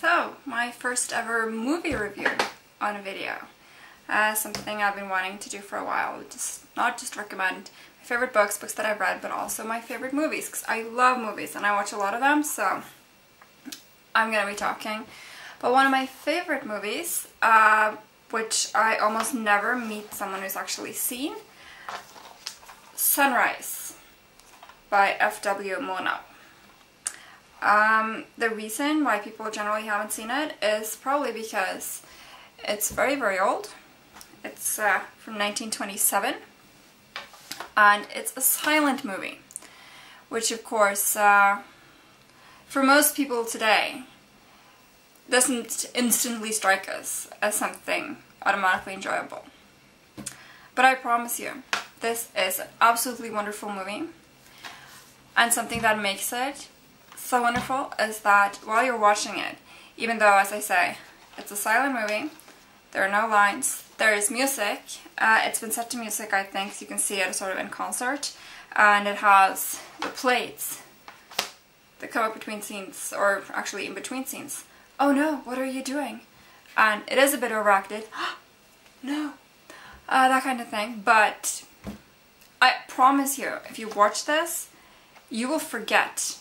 So, my first ever movie review on a video. Something I've been wanting to do for a while. Not just recommend my favorite books that I've read, but also my favorite movies, because I love movies and I watch a lot of them, so I'm going to be talking about one of my favorite movies, which I almost never meet someone who's actually seen. Sunrise by FW Murnau. The reason why people generally haven't seen it is probably because it's very, very old. It's from 1927, and it's a silent movie, which of course, for most people today, doesn't instantly strike us as something automatically enjoyable. But I promise you, this is an absolutely wonderful movie, and something that makes it so wonderful is that while you're watching it, even though, as I say, it's a silent movie, there are no lines, there is music, it's been set to music, I think, so you can see it sort of in concert, and it has the plates that come up between scenes, or actually in between scenes. Oh no, what are you doing? And it is a bit overacted. No. That kind of thing, but I promise you, if you watch this, you will forget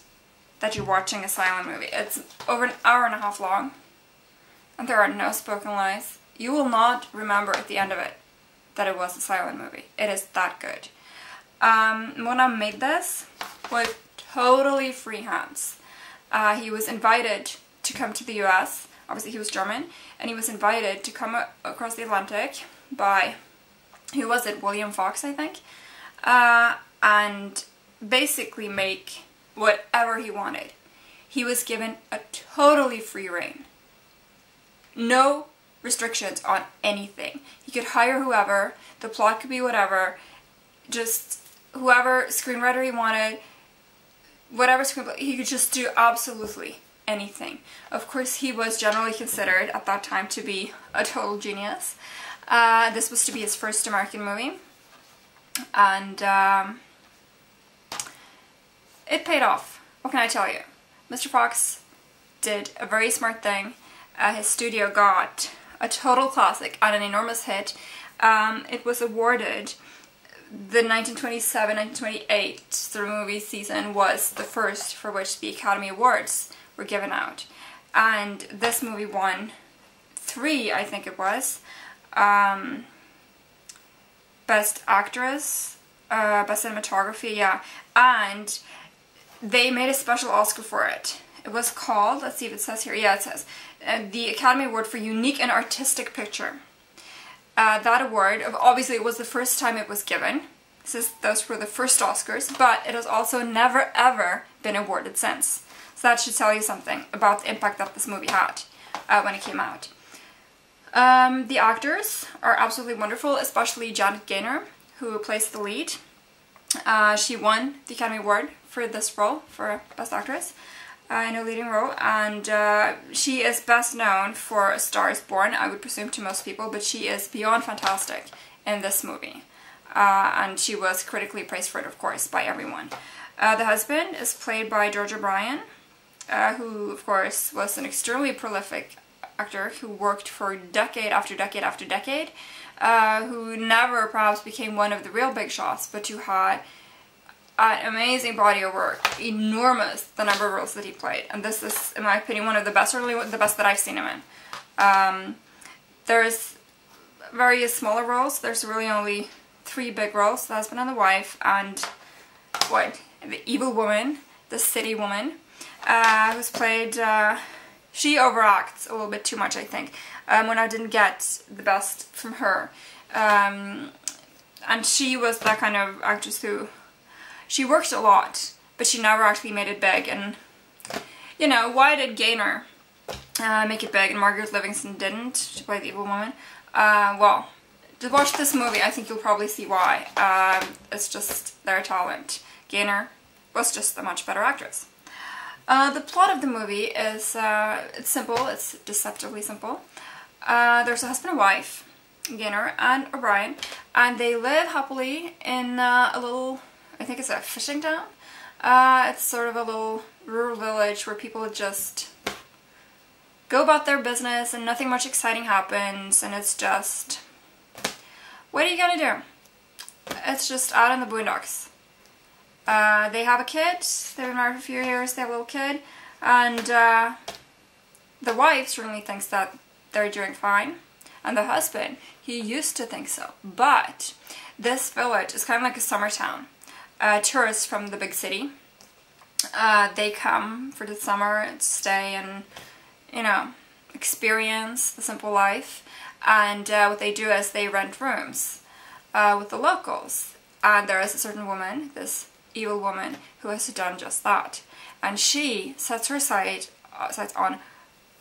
that you're watching a silent movie. It's over an hour and a half long, and there are no spoken lines. You will not remember at the end of it that it was a silent movie. It is that good. Murnau made this with totally free hands. He was invited to come to the US. Obviously he was German, and he was invited to come across the Atlantic by, who was it, William Fox, I think, and basically make whatever he wanted. He was given a totally free rein. No restrictions on anything. He could hire whoever, the plot could be whatever, just whoever screenwriter he wanted, whatever screenplay, he could just do absolutely anything. Of course, he was generally considered at that time to be a total genius. This was to be his first American movie, and it paid off. What can I tell you? Mr. Fox did a very smart thing. His studio got a total classic and an enormous hit. It was awarded, the 1927-1928 sort of movie season was the first for which the Academy Awards were given out. And this movie won 3, I think it was. Best Actress, Best Cinematography, yeah. And they made a special Oscar for it. It was called, let's see if it says here, yeah, it says, the Academy Award for Unique and Artistic Picture. That award, obviously it was the first time it was given. Those were the first Oscars, but it has also never ever been awarded since. So that should tell you something about the impact that this movie had when it came out. The actors are absolutely wonderful, especially Janet Gaynor, who plays the lead. She won the Academy Award for this role, for Best Actress, in a leading role, and she is best known for A Star is Born, I would presume to most people, but she is beyond fantastic in this movie. And she was critically praised for it, of course, by everyone. The husband is played by George O'Brien, who, of course, was an extremely prolific actor who worked for decade after decade after decade, who never perhaps became one of the real big shots, but who had an amazing body of work, enormous the number of roles that he played, and this is, in my opinion, one of the best, certainly the best that I've seen him in. There's various smaller roles. There's really only 3 big roles: the husband and the wife, and the evil woman, the city woman, who's played. She overacts a little bit too much, I think. When I didn't get the best from her, and she was that kind of actress who, she worked a lot, but she never actually made it big. And, you know, why did Gaynor make it big and Margaret Livingston didn't? She played the evil woman. Well, to watch this movie, I think you'll probably see why. It's just their talent. Gaynor was just a much better actress. The plot of the movie is, it's simple, it's deceptively simple. There's a husband and wife, Gaynor and O'Brien, and they live happily in a little, I think it's a fishing town. It's sort of a little rural village where people just go about their business and nothing much exciting happens, and it's just, what are you gonna do? It's just out in the boondocks. They have a kid, they've been married for a few years, they have a little kid, and the wife certainly thinks that they're doing fine, and the husband, he used to think so. But this village is kind of like a summer town. Tourists from the big city, they come for the summer to stay and, you know, experience the simple life. And what they do is they rent rooms with the locals. And there is a certain woman, this evil woman, who has done just that. And she sets her sights on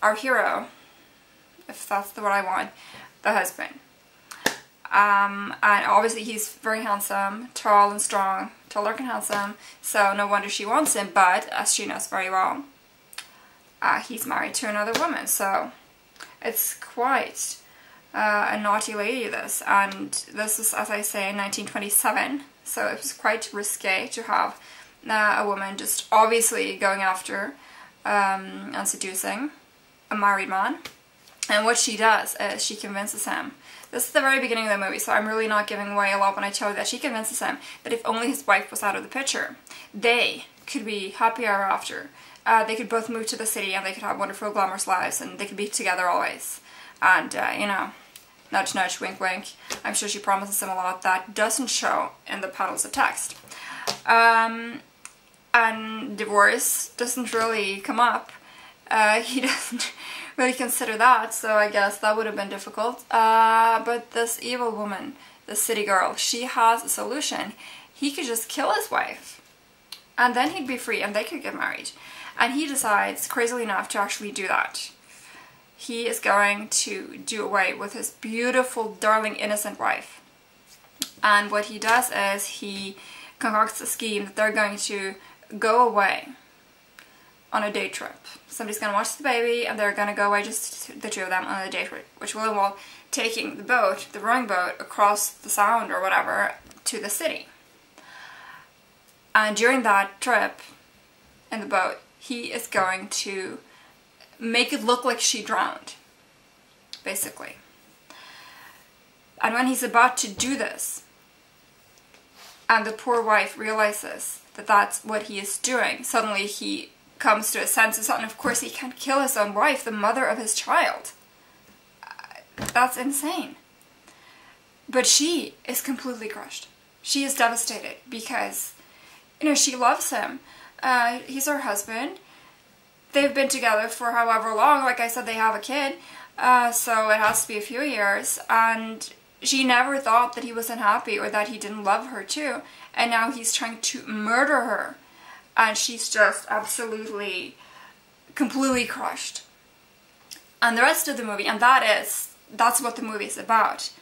our hero, if that's the word I want, the husband. And obviously he's very handsome, tall and strong, tall, dark and handsome, so no wonder she wants him. But as she knows very well, he's married to another woman, so it's quite a naughty lady, this. And this is, as I say, in 1927, so it was quite risque to have a woman just obviously going after and seducing a married man. And what she does is she convinces him. This is the very beginning of the movie, so I'm really not giving away a lot when I tell you that she convinces him that if only his wife was out of the picture, they could be happy ever after. They could both move to the city and they could have wonderful, glamorous lives, and they could be together always. And, you know, nudge, nudge, wink, wink. I'm sure she promises him a lot that doesn't show in the panels of text. And divorce doesn't really come up. He doesn't really consider that, so I guess that would have been difficult. But this evil woman, this city girl, she has a solution. He could just kill his wife, and then he'd be free, and they could get married. And he decides, crazily enough, to actually do that. He is going to do away with his beautiful, darling, innocent wife. And what he does is he concocts a scheme that they're going to go away on a day trip. Somebody's going to watch the baby, and they're going to go away, just the two of them, on a day trip, which will involve taking the boat, the rowing boat, across the sound or whatever to the city. And during that trip in the boat, he is going to make it look like she drowned, basically. And when he's about to do this, and the poor wife realizes that that's what he is doing, suddenly he comes to his senses, and of course he can't kill his own wife, the mother of his child. That's insane. But she is completely crushed. She is devastated because, you know, she loves him. He's her husband. They've been together for however long. Like I said, they have a kid, so it has to be a few years, and she never thought that he was unhappy or that he didn't love her too, and now he's trying to murder her. And she's just absolutely, completely crushed. And the rest of the movie, and that's what the movie is about.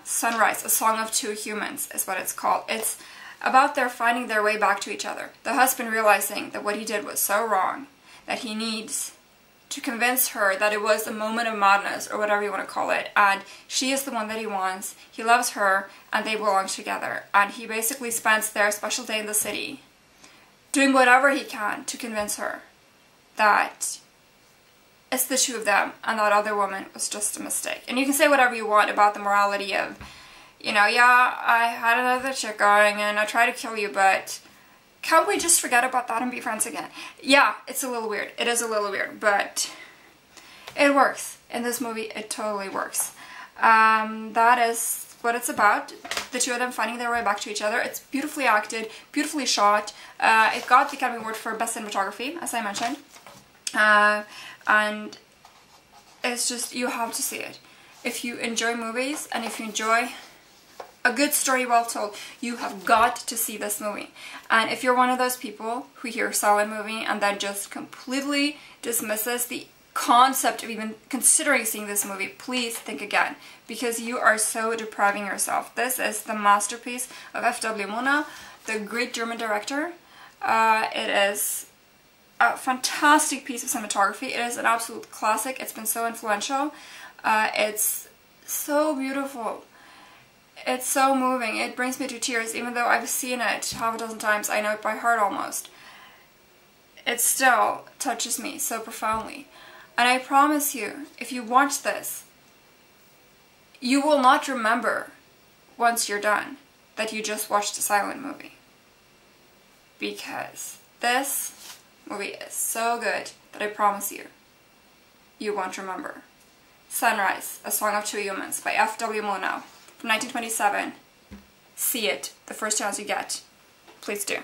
Sunrise, A Song of Two Humans is what it's called. It's about their finding their way back to each other. The husband realizing that what he did was so wrong, that he needs to convince her that it was a moment of madness, or whatever you want to call it, and she is the one that he wants. He loves her, and they belong together. And he basically spends their special day in the city doing whatever he can to convince her that it's the two of them and that other woman was just a mistake. And you can say whatever you want about the morality of, you know, yeah, I had another chick going and I tried to kill you, but can't we just forget about that and be friends again? Yeah, it's a little weird. It is a little weird, but it works. In this movie, it totally works. That is what it's about. The two of them finding their way back to each other. It's beautifully acted, beautifully shot. It got the Academy Award for Best Cinematography, as I mentioned. And it's just, you have to see it. If you enjoy movies, and if you enjoy a good story well told, you have got to see this movie. And if you're one of those people who hear silent movie and then just completely dismisses the concept of even considering seeing this movie, please think again, because you are so depriving yourself. This is the masterpiece of FW Murnau, the great German director. It is a fantastic piece of cinematography. It is an absolute classic. It's been so influential. It's so beautiful. It's so moving. It brings me to tears, even though I've seen it half a dozen times. I know it by heart almost. It still touches me so profoundly. And I promise you, if you watch this, you will not remember once you're done that you just watched a silent movie. Because this movie is so good that I promise you, you won't remember. Sunrise, A Song of Two Humans by FW Murnau from 1927. See it the first chance you get. Please do.